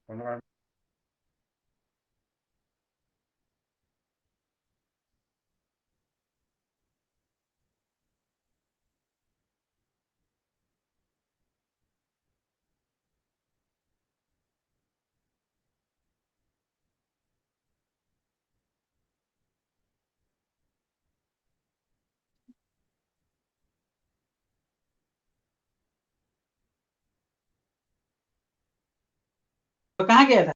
तो कहाँ गया था?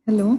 Hello.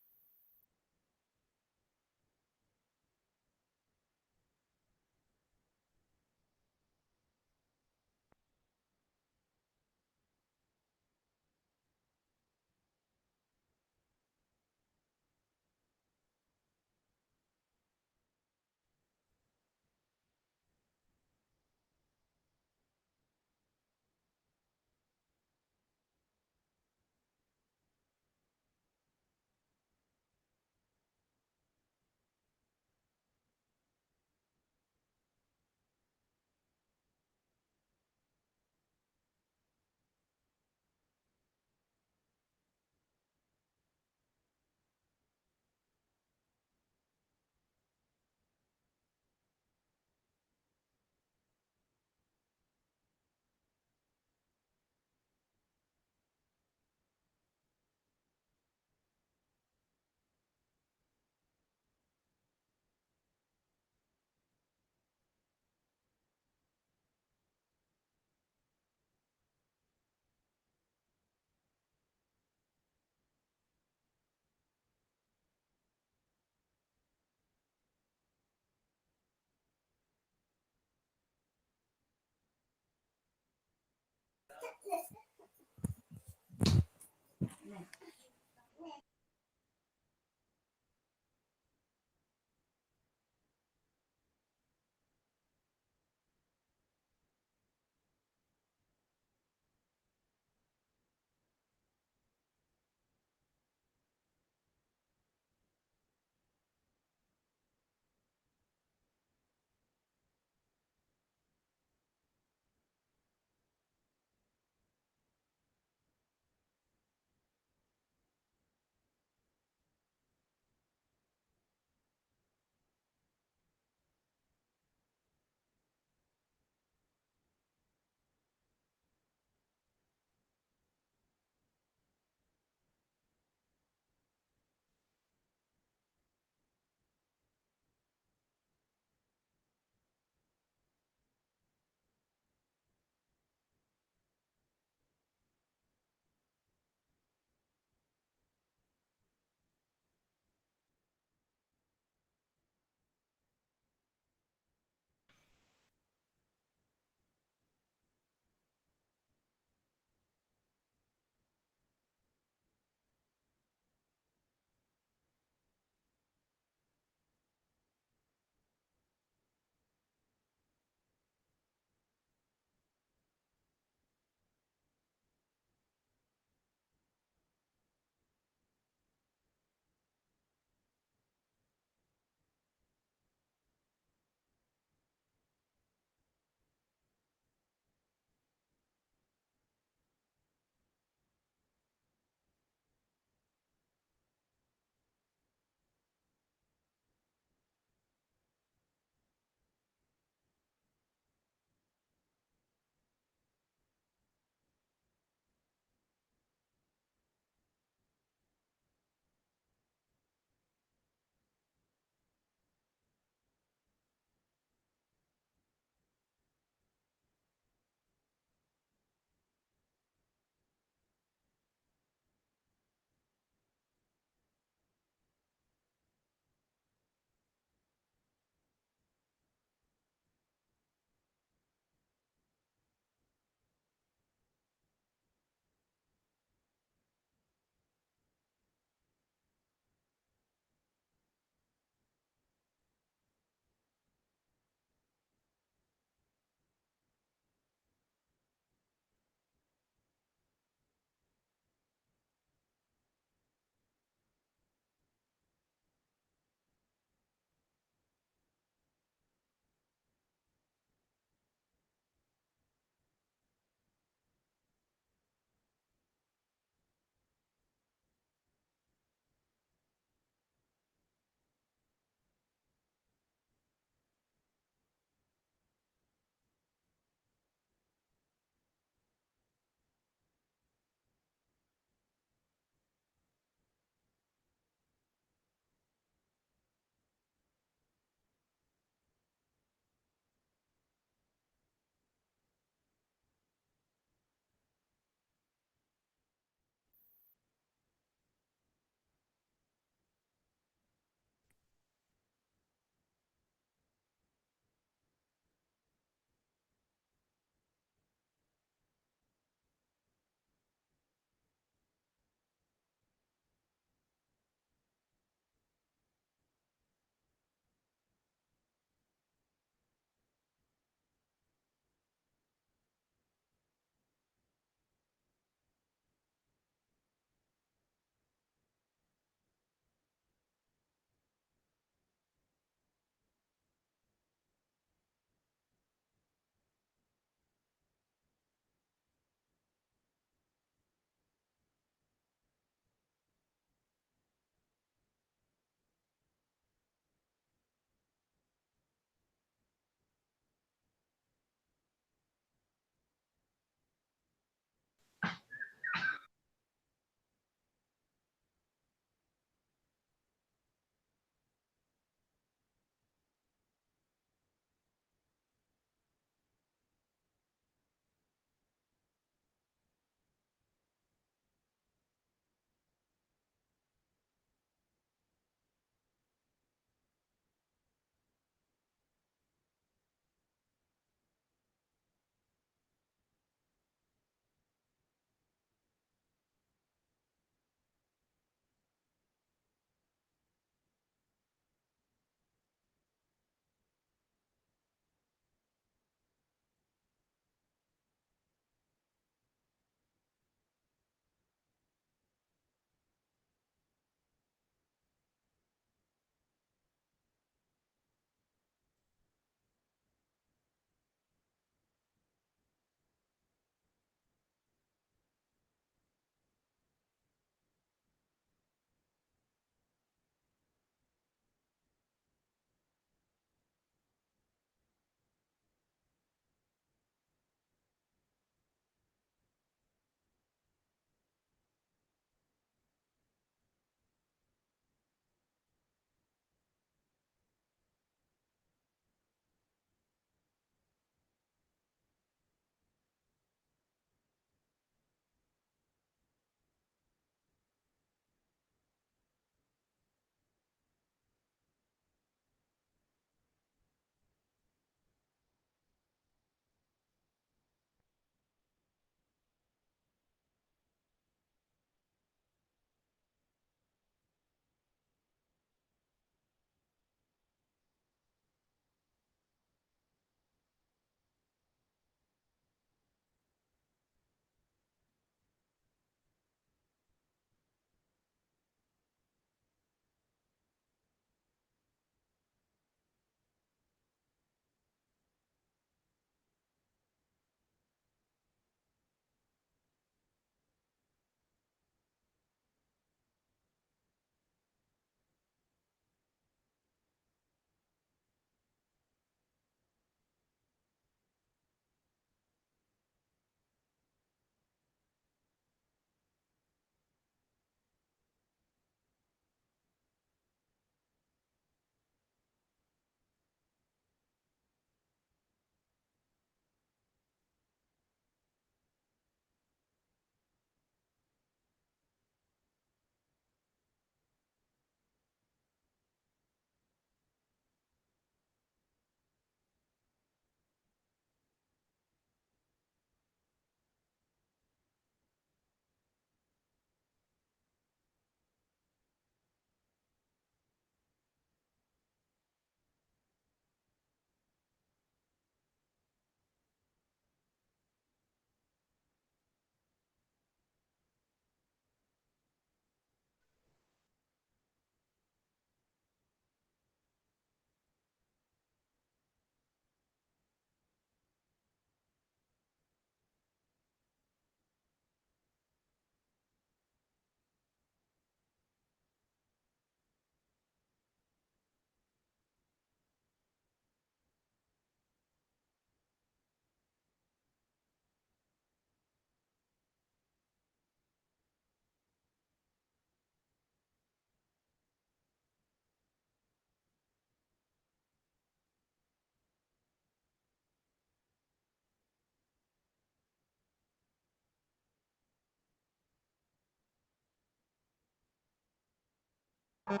Hello.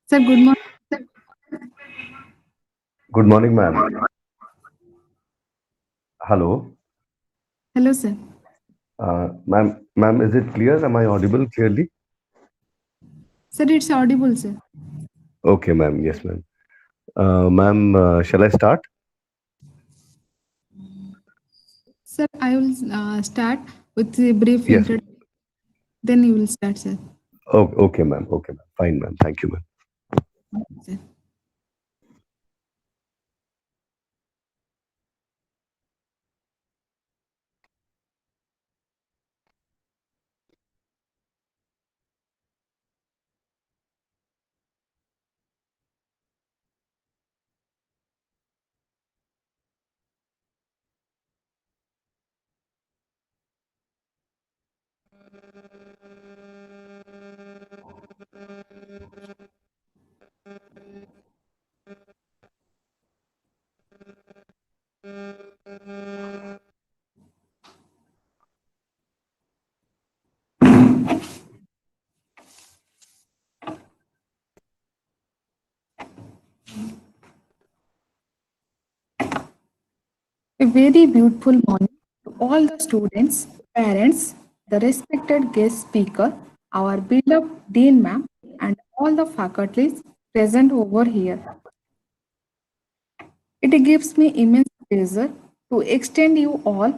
Sir, good morning. Good morning, ma'am. Hello. Hello, sir. Ma'am, is it clear? Am I audible clearly? Sir, it's audible, sir. Okay, ma'am. Yes, ma'am. Ma'am, shall I start? Sir, I will start with a brief Yes, ma'am. introduction. Then you will start, sir. Oh, okay, ma'am. Okay, ma'am. Fine, ma'am. Thank you, ma'am. Sir. A very beautiful morning to all the students, parents, the respected guest speaker, our beloved Dean ma'am, and all the faculties present over here. It gives me immense pleasure to extend you all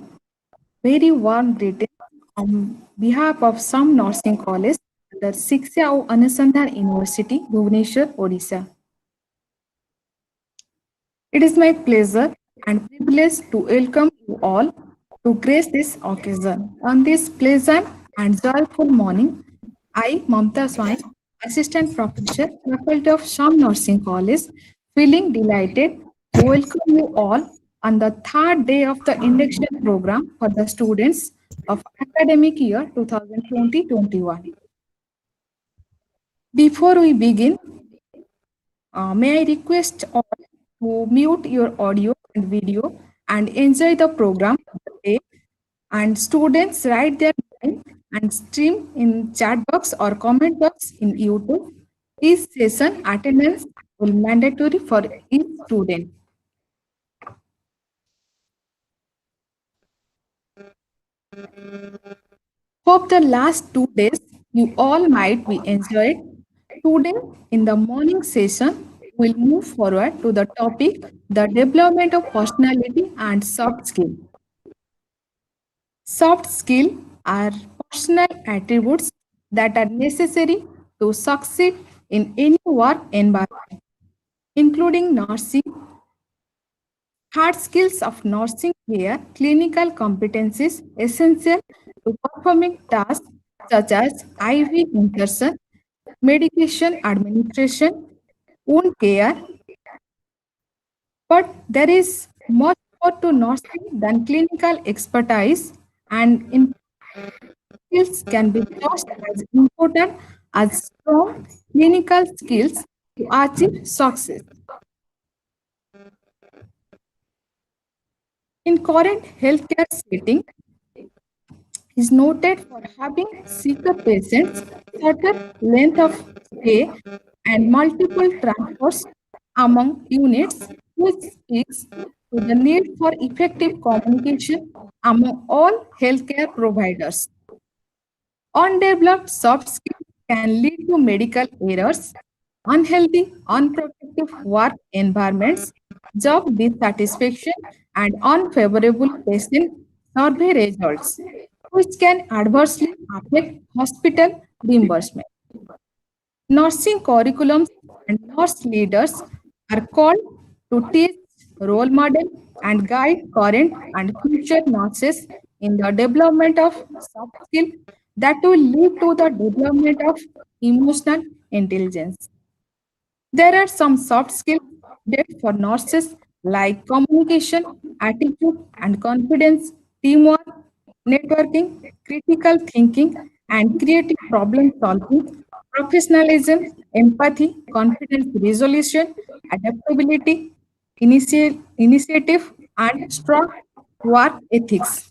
very warm greetings on behalf of some nursing college under Siksha of Anusandhan University, Bhubaneswar, Odisha. It is my pleasure and privilege to welcome you all to grace this occasion. On this pleasant and joyful morning, I, Mamta Swain, Assistant Professor, Faculty of Sham Nursing College, feeling delighted to welcome you all on the third day of the induction program for the students of academic year 2020-21. Before we begin, may I request all to mute your audio and video and enjoy the program of the day, and students write their name and stream in chat box or comment box in YouTube. Each session attendance will mandatory for each student. Hope the last 2 days you all might be enjoyed. Today in the morning session, we'll move forward to the topic the development of personality and soft skill. Soft skills are personal attributes that are necessary to succeed in any work environment, including nursing, hard skills of nursing care, clinical competencies essential to performing tasks such as IV insertion, medication administration, wound care, but there is much more to nursing than clinical expertise, and in skills can be just as important as strong clinical skills to achieve success. In current healthcare setting, is noted for having sicker patients, certain length of stay, and multiple transfers among units, which speaks to the need for effective communication among all healthcare providers. Undeveloped soft skills can lead to medical errors, unhealthy, unprotective work environments, job dissatisfaction, and unfavorable patient survey results, which can adversely affect hospital reimbursement. Nursing curriculums and nurse leaders are called to teach, role model, and guide current and future nurses in the development of soft skills that will lead to the development of emotional intelligence. There are some soft skills needed for nurses like communication, attitude and confidence, teamwork, networking, critical thinking, and creative problem solving, professionalism, empathy, confidence resolution, adaptability, initiative, and strong work ethics.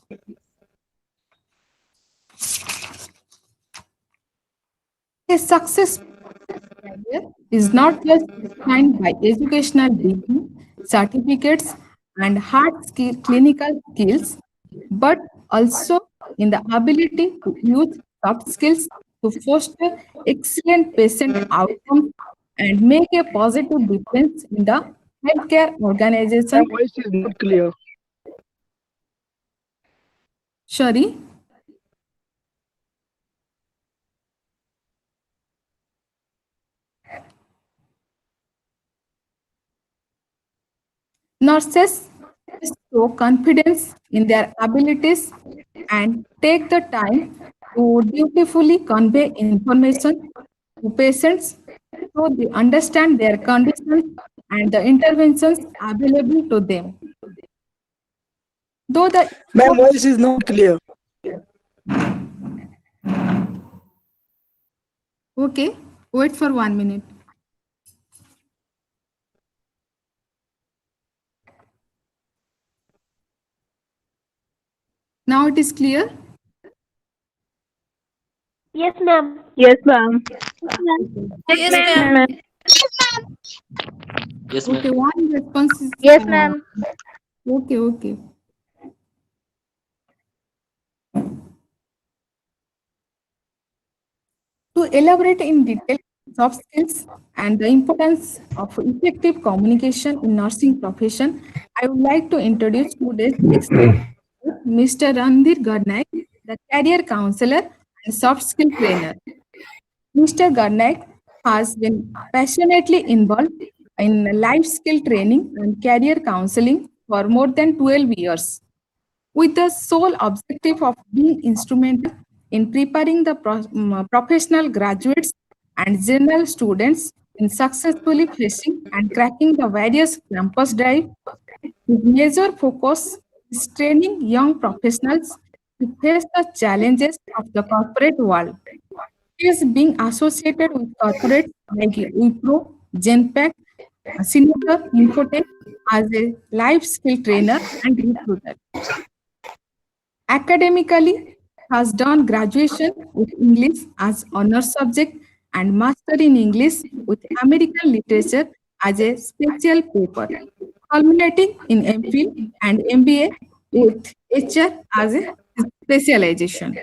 A successful career is not just defined by educational degree, certificates, and hard skill, clinical skills, but also in the ability to use soft skills to foster excellent patient outcomes and make a positive difference in the healthcare My organization. voice is not clear. Sorry, nurses show confidence in their abilities and take the time to dutifully convey information to patients so they understand their conditions and the interventions available to them. Though the My voice is not clear. okay, wait for 1 minute. Now it is clear. Yes, ma'am. Yes, ma'am. Yes, Yes, ma'am. ma'am. Yes, Okay, ma'am. one response is Yes, ma'am. okay. To elaborate in detail soft skills and the importance of effective communication in nursing profession, I would like to introduce today's expert, Mr. Randir Garnaik, the career counselor and soft skill trainer. Mr. Garnaik has been passionately involved in life skill training and career counseling for more than 12 years with the sole objective of being instrumental in preparing the professional graduates and general students in successfully facing and cracking the various campus drive. His major focus is training young professionals to face the challenges of the corporate world. He is being associated with corporates like Wipro, Genpact, Senator Infotech as a life skill trainer and recruiter. Academically, has done graduation with English as honors subject and master in English with American literature as a special paper, culminating in MPhil and MBA with HR as a specialization.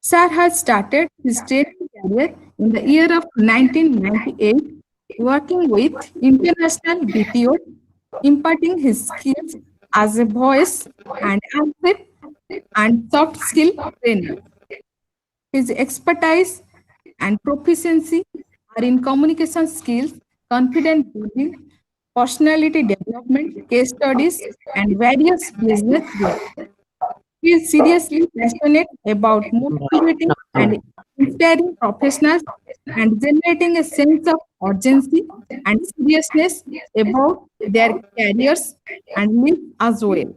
Sir has started his training career in the year of 1998, working with international BPO, imparting his skills as a voice and asset and soft skill trainer. His expertise and proficiency are in communication skills, confident building, personality development, case studies, and various business growth. He is seriously passionate about motivating and inspiring professionals and generating a sense of urgency and seriousness about their careers and lives as well.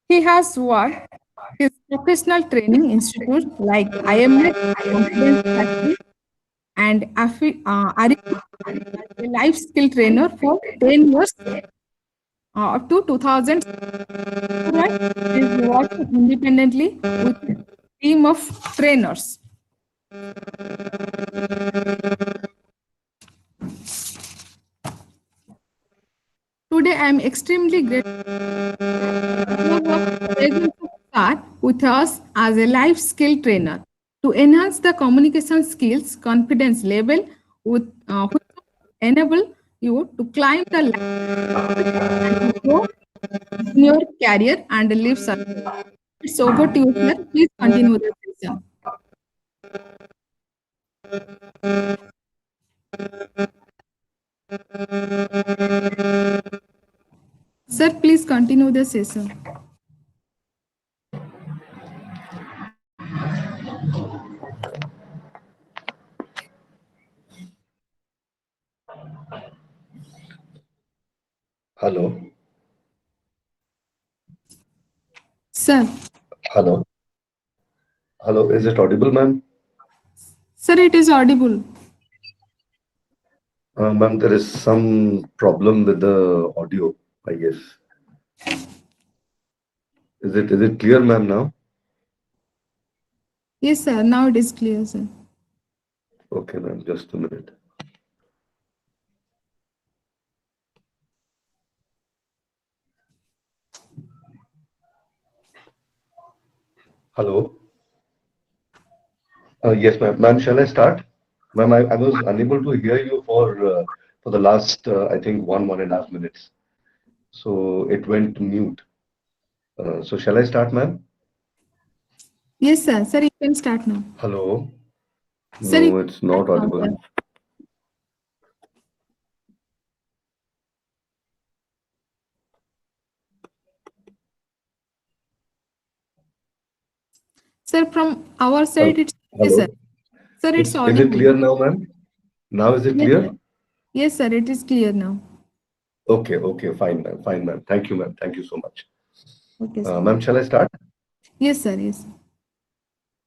He has worked his professional training institutes like IMS, Confidence Factory, and Arima as a life skill trainer for 10 years up to 2000. He is working independently with a team of trainers. Today, I am extremely grateful start with us as a life skill trainer to enhance the communication skills confidence level which enable you to climb the ladder and to grow in your career and live success. It's over to you, sir. Please continue the session. Sir, please continue the session. Hello. Sir, Hello. Hello, is it audible, ma'am? Sir, it is audible. Ma'am, there is some problem with the audio, I guess. Is it clear, ma'am, now? Yes, sir. Now it is clear, sir. Okay, ma'am, just a minute. Hello. Yes, ma'am. Ma'am, shall I start? Ma'am, I was unable to hear you for the last I think 1.5 minutes. So it went mute. So shall I start, ma'am? Yes, sir. Sir, you can start now. Hello. Sir, you No, can it's start not now, audible. sir. Sir, from our side, it's okay, sir. Hello. Sir, it's Is it audible. clear now, ma'am? Now is it Yes, clear? sir. Yes, sir. It is clear now. Okay, okay, fine, ma'am. Fine, ma'am. Thank you, ma'am. Thank you so much. Okay, sir. Ma'am, shall I start? Yes, sir. Yes.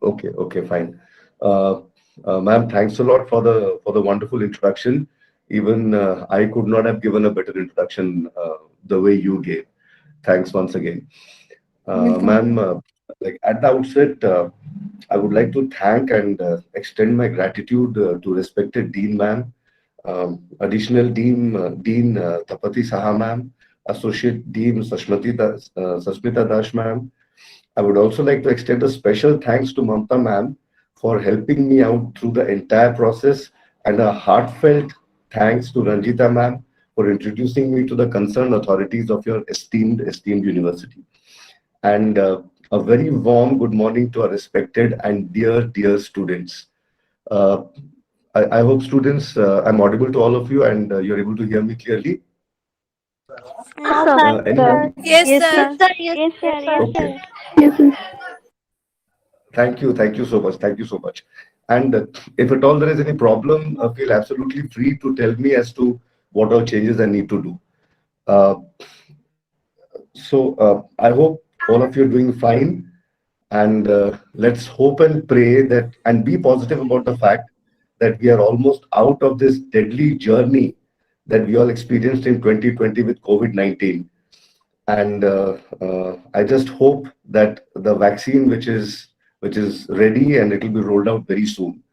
Okay, okay, fine. Uh, Ma'am, thanks a lot for the wonderful introduction. Even I could not have given a better introduction the way you gave. Thanks once again. Welcome. Ma'am, like at the outset, I would like to thank and extend my gratitude to respected Dean Ma'am, Additional Dean Tapati Saha Ma'am, Associate Dean Sashmita Dash Ma'am. I would also like to extend a special thanks to Mamta Ma'am for helping me out through the entire process, and a heartfelt thanks to Ranjita Ma'am for introducing me to the concerned authorities of your esteemed university. And a very warm good morning to our respected and dear students. Uh, I hope students, I'm audible to all of you and you're able to hear me clearly. Yes, sir. Anyone? Yes, Yes, sir. sir. Yes, sir. Yes, Okay. sir. Thank you so much. Thank you so much. And if at all there is any problem, feel absolutely free to tell me as to what all changes I need to do. Uh, I hope all of you are doing fine. And let's hope and pray that and be positive about the fact that we are almost out of this deadly journey that we all experienced in 2020 with COVID-19. And I just hope that the vaccine, which is ready and it will be rolled out very soon.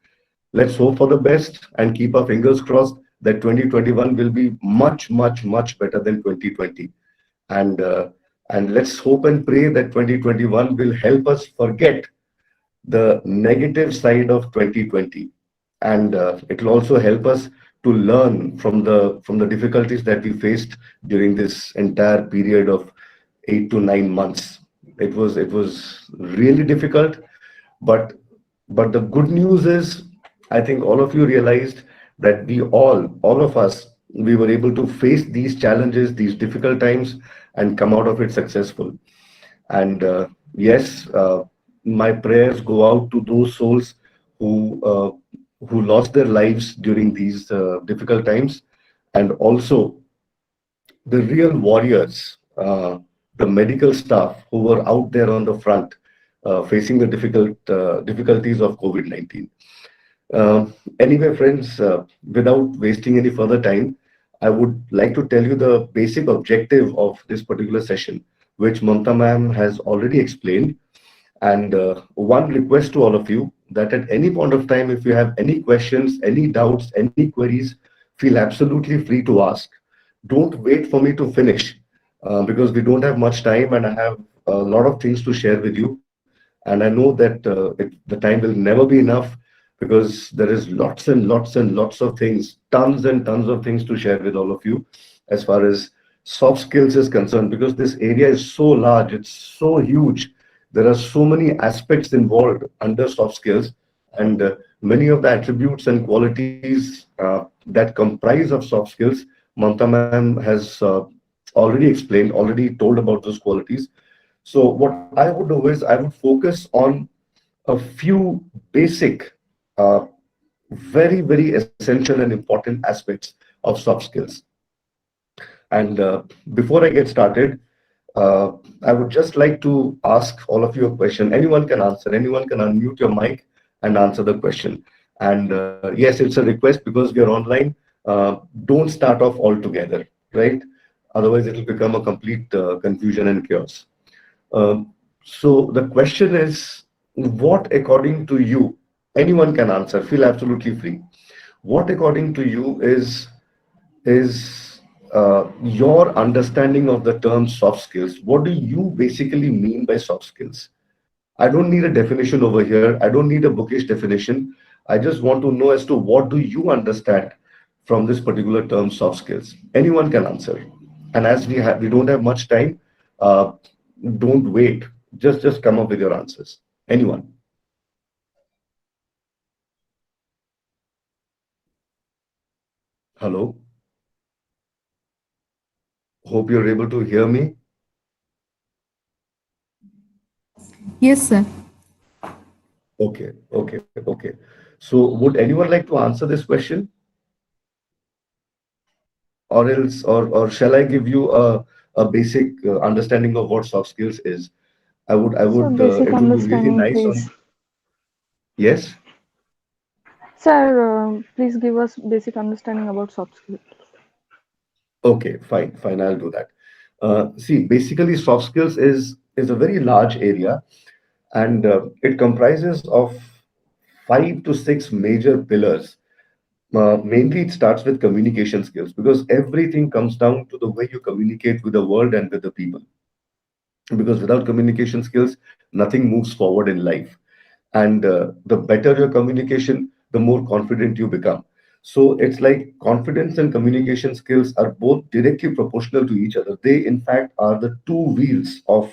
Let's hope for the best and keep our fingers crossed that 2021 will be much better than 2020. And let's hope and pray that 2021 will help us forget the negative side of 2020, and it will also help us to learn from the difficulties that we faced during this entire period of 8 to 9 months. It was really difficult, but the good news is, I think all of you realized that all of us, we were able to face these challenges, these difficult times, and come out of it successful. And yes, my prayers go out to those souls who uh, who lost their lives during these difficult times, and also the real warriors, the medical staff who were out there on the front, facing the difficulties of COVID-19. Anyway, friends, without wasting any further time, I would like to tell you the basic objective of this particular session, which Mamta ma'am has already explained. And one request to all of you, that at any point of time, if you have any questions, any doubts, any queries, feel absolutely free to ask. Don't wait for me to finish, because we don't have much time and I have a lot of things to share with you. And I know that the time will never be enough, because there is lots of things, tons and tons of things to share with all of you as far as soft skills is concerned, because this area is so large, it's so huge. There are so many aspects involved under soft skills, and many of the attributes and qualities that comprise of soft skills, Mamta ma'am has already explained, already told about those qualities. So what I would do is I would focus on a few basic, uh, very essential and important aspects of soft skills. And before I get started, I would just like to ask all of you a question. Anyone can answer. Anyone can unmute your mic and answer the question. And yes, it's a request because we are online. Don't start off altogether, right? Otherwise, it will become a complete confusion and chaos. So the question is, what according to you, anyone can answer, feel absolutely free. What according to you is your understanding of the term soft skills? What do you basically mean by soft skills? I don't need a definition over here. I don't need a bookish definition. I just want to know as to what do you understand from this particular term soft skills. Anyone can answer. And as we don't have much time, uh, don't wait. Just come up with your answers. Anyone? Hello. Hope you're able to hear me. Yes, sir. Okay. So would anyone like to answer this question, or else, or shall I give you a basic understanding of what soft skills is? I So would, basic it would be really understanding, nice please. on, yes? Sir, please give us basic understanding about soft skills. Okay, fine, I'll do that. See, basically, soft skills is a very large area, and it comprises of 5 to 6 major pillars. Mainly, it starts with communication skills because everything comes down to the way you communicate with the world and with the people. Because without communication skills, nothing moves forward in life. And the better your communication, the more confident you become. So it's like confidence and communication skills are both directly proportional to each other. They, in fact, are the two wheels of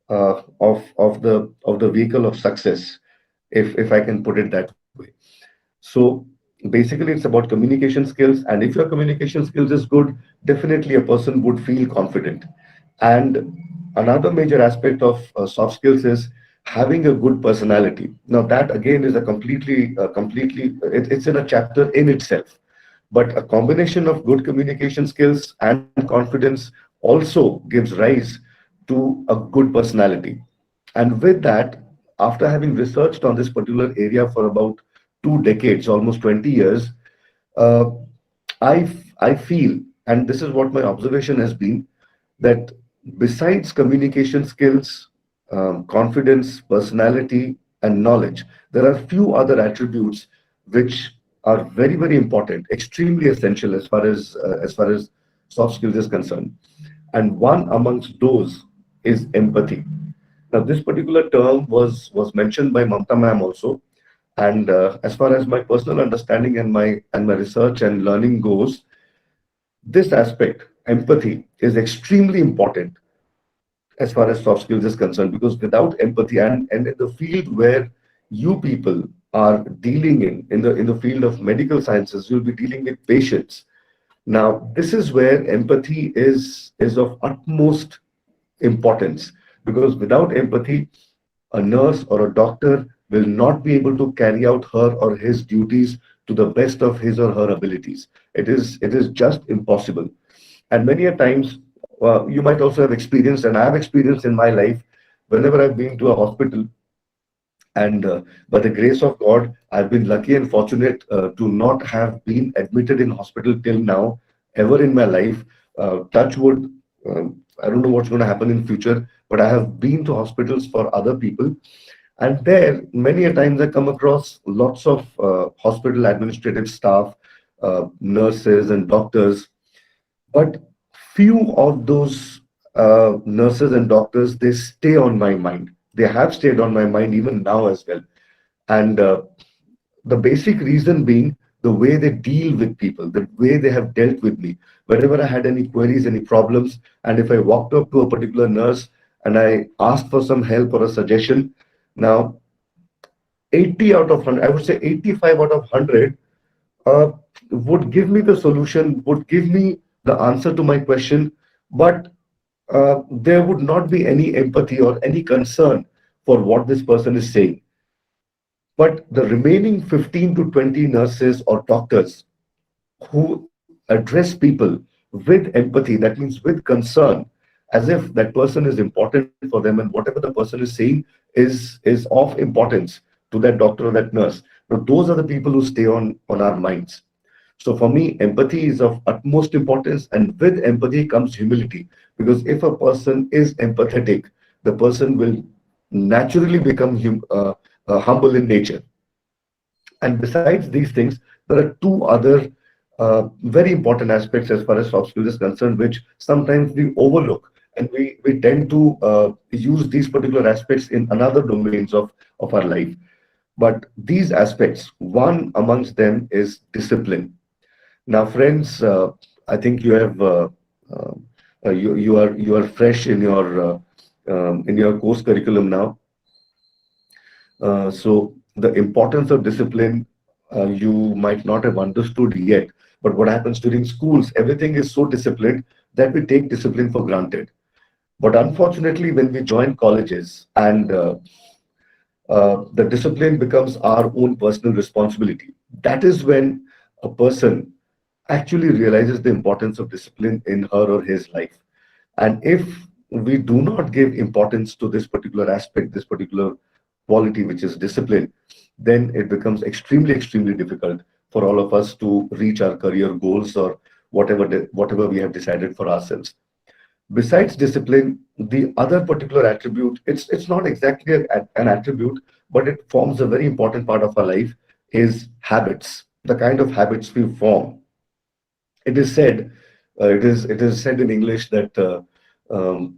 the vehicle of success, if I can put it that way. So basically, it's about communication skills, and if your communication skills is good, definitely a person would feel confident. And another major aspect of soft skills is having a good personality. Now, that again is a it's in a chapter in itself. But a combination of good communication skills and confidence also gives rise to a good personality. And with that, after having researched on this particular area for about 2 decades, almost 20 years, uh, I feel, and this is what my observation has been, that besides communication skills, confidence, personality, and knowledge, there are few other attributes which are very, very important, extremely essential as far as soft skills is concerned. And one amongst those is empathy. Now, this particular term was mentioned by Mamta ma'am also, and as far as my personal understanding and my research and learning goes, this aspect, empathy, is extremely important as far as soft skills is concerned, because without empathy, and in the field where you people are dealing in the field of medical sciences, you'll be dealing with patients. Now, this is where empathy is of utmost importance, because without empathy, a nurse or a doctor will not be able to carry out her or his duties to the best of his or her abilities. It is just impossible. And many a times, you might also have experienced, and I have experienced in my life, whenever I've been to a hospital, and by the grace of God, I've been lucky and fortunate to not have been admitted in hospital till now, ever in my life. Touch wood, I don't know what's going to happen in future, but I have been to hospitals for other people. And there, many a times I come across lots of hospital administrative staff, nurses and doctors, but few of those nurses and doctors, they stay on my mind. They have stayed on my mind even now as well. And the basic reason being the way they deal with people, the way they have dealt with me. Whenever I had any queries, any problems, and if I walked up to a particular nurse and I asked for some help or a suggestion, now 80 out of 100, I would say 85 out of 100 uh, would give me the solution, would give me the answer to my question, but there would not be any empathy or any concern for what this person is saying. But the remaining 15 to 20 nurses or doctors who address people with empathy, that means with concern, as if that person is important for them, and whatever the person is saying is of importance to that doctor or that nurse. Now, those are the people who stay on our minds. So for me, empathy is of utmost importance, and with empathy comes humility. Because if a person is empathetic, the person will naturally become humble in nature. And besides these things, there are two other very important aspects as far as soft skills is concerned, which sometimes we overlook, and we tend to use these particular aspects in another domains of our life. But these aspects, one amongst them is discipline. Now, friends, I think you have uh, you are fresh in your course curriculum now. So the importance of discipline, you might not have understood yet. But what happens during schools, everything is so disciplined that we take discipline for granted. But unfortunately, when we join colleges and the discipline becomes our own personal responsibility, that is when a person actually realizes the importance of discipline in her or his life. And if we do not give importance to this particular aspect, this particular quality, which is discipline, then it becomes extremely difficult for all of us to reach our career goals or whatever we have decided for ourselves. Besides discipline, the other particular attribute, it's not exactly an attribute, but it forms a very important part of our life, is habits. The kind of habits we form. It is said, it is said in English that um,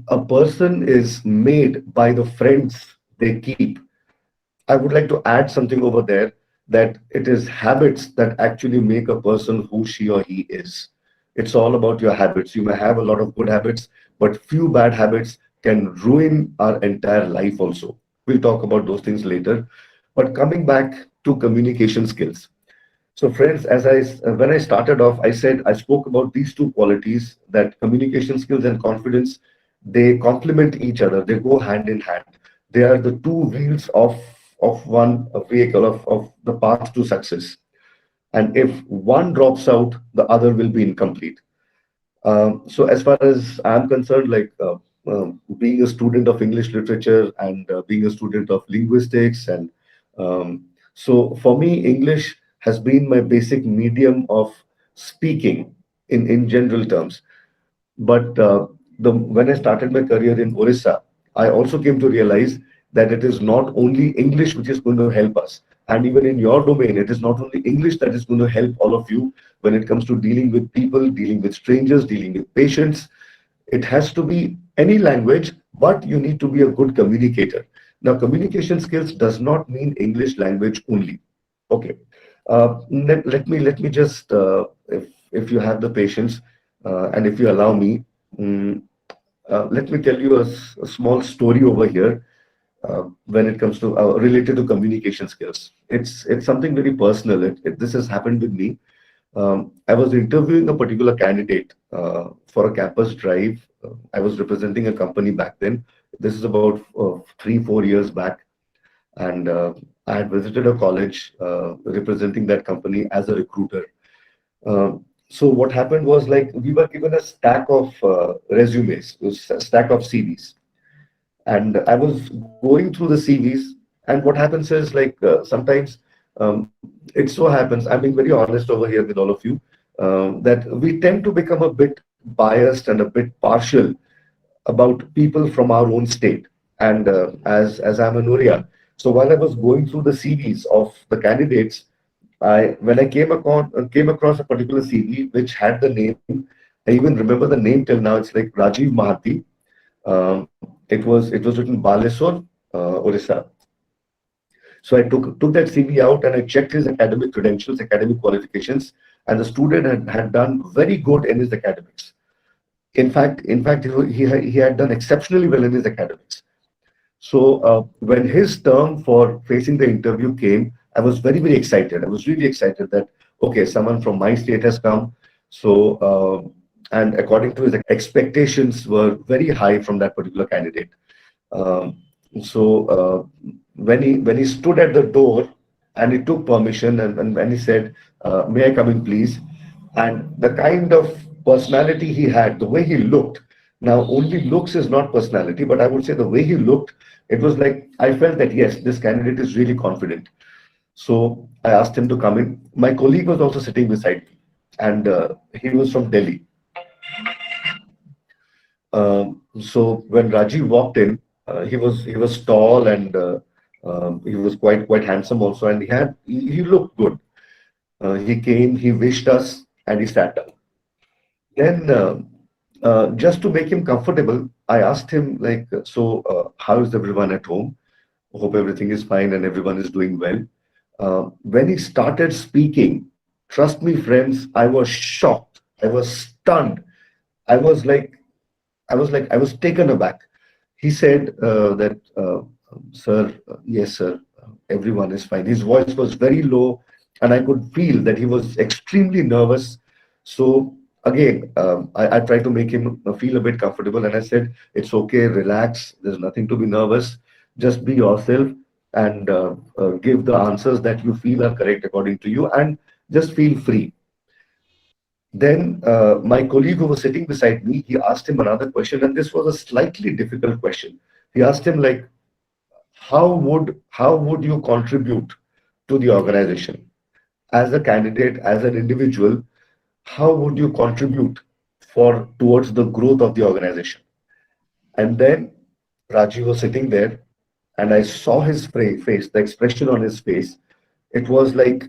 a person is made by the friends they keep. I would like to add something over there, that it is habits that actually make a person who she or he is. It's all about your habits. You may have a lot of good habits, but few bad habits can ruin our entire life also. We'll talk about those things later. But coming back to communication skills. So, friends, when I started off, I said I spoke about these two qualities, that communication skills and confidence, they complement each other. They go hand in hand. They are the two wheels of one vehicle of the path to success. And if one drops out, the other will be incomplete. So as far as I'm concerned, like being a student of English literature and being a student of linguistics, and so for me, English has been my basic medium of speaking in general terms. But when I started my career in Orissa, I also came to realize that it is not only English which is going to help us. And even in your domain, it is not only English that is going to help all of you when it comes to dealing with people, dealing with strangers, dealing with patients. It has to be any language, but you need to be a good communicator. Now, communication skills does not mean English language only. Okay. Let me just, if you have the patience, and if you allow me, mm, let me tell you a small story over here when it comes to related to communication skills. It's something very personal. This has happened with me. I was interviewing a particular candidate for a campus drive. I was representing a company back then. This is about 3-4 years back, and I had visited a college representing that company as a recruiter. So what happened was, like, we were given a stack of resumes, a stack of CVs, and I was going through the CVs. And what happens is, like, sometimes it so happens, I'm being very honest over here with all of you, that we tend to become a bit biased and a bit partial about people from our own state. And as I'm an Uriya, so while I was going through the CVs of the candidates, I when I came across a particular CV which had the name. I even remember the name till now. It's like Rajiv Mahathi. It was written Baleswar, Orissa. So I took that CV out and I checked his academic credentials, academic qualifications, and the student had done very good in his academics. In fact, he had done exceptionally well in his academics. So when his term for facing the interview came, I was very excited. I was really excited that, okay, someone from my state has come. So and according to his expectations were very high from that particular candidate. Um, so when he stood at the door and he took permission, and when he said, "May I come in, please?" and the kind of personality he had, the way he looked, Now, only looks is not personality, but I would say the way he looked, it was like I felt that yes, this candidate is really confident. So I asked him to come in. My colleague was also sitting beside me, and he was from Delhi. So when Rajiv walked in, he was tall and he was quite handsome also, and he looked good. He came, he wished us, and he sat down. Then, just to make him comfortable, I asked him like, so how is everyone at home? Hope everything is fine and everyone is doing well. When he started speaking, trust me, friends, I was shocked. I was stunned. I was like, I was taken aback. He said that, sir, yes, sir, everyone is fine. His voice was very low, and I could feel that he was extremely nervous. So again, I tried to make him feel a bit comfortable, and I said, it's okay, relax. There's nothing to be nervous. Just be yourself and give the answers that you feel are correct according to you, and just feel free. Then my colleague who was sitting beside me, he asked him another question, and this was a slightly difficult question. He asked him like, how would you contribute to the organization as a candidate, as an individual? How would you contribute for towards the growth of the organization? And then Rajiv was sitting there, and I saw his face, the expression on his face. It was like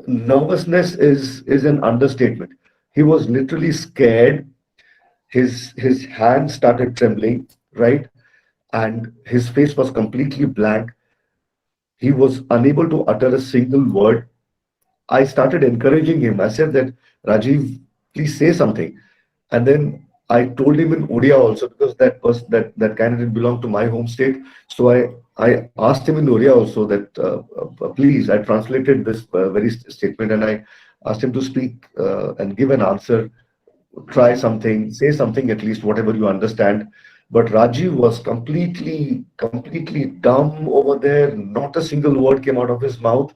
nervousness is an understatement. He was literally scared. His hands started trembling, right? And his face was completely blank. He was unable to utter a single word. I started encouraging him. I said that, Rajiv, please say something. And then I told him in Odia also, because that candidate belonged to my home state. So I asked him in Odia also that, please, I translated this very statement, and I asked him to speak and give an answer, try something, say something, at least whatever you understand. But Rajiv was completely dumb over there. Not a single word came out of his mouth.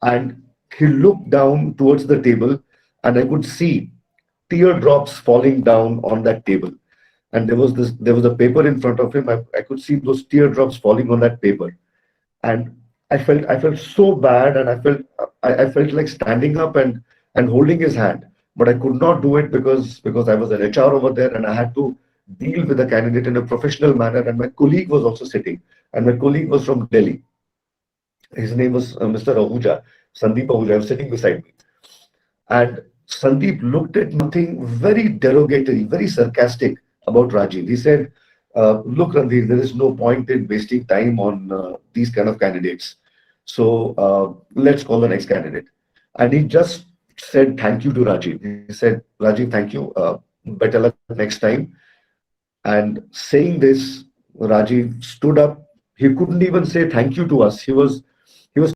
And he looked down towards the table, and I could see teardrops falling down on that table. And there was a paper in front of him. I could see those teardrops falling on that paper. And I felt so bad, and I felt like standing up and holding his hand, but I could not do it because I was an HR over there, and I had to deal with the candidate in a professional manner. And my colleague was also sitting, and my colleague was from Delhi. His name was Mr. Ahuja, Sandeep Ahuja, was sitting beside me. And Sandeep looked at something very derogatory, very sarcastic about Rajiv. He said, look, Randhir, there is no point in wasting time on these kind of candidates. So let's call the next candidate. And he just said thank you to Rajiv. He said, Rajiv, thank you. Better luck next time. And saying this, Rajiv stood up. He couldn't even say thank you to us.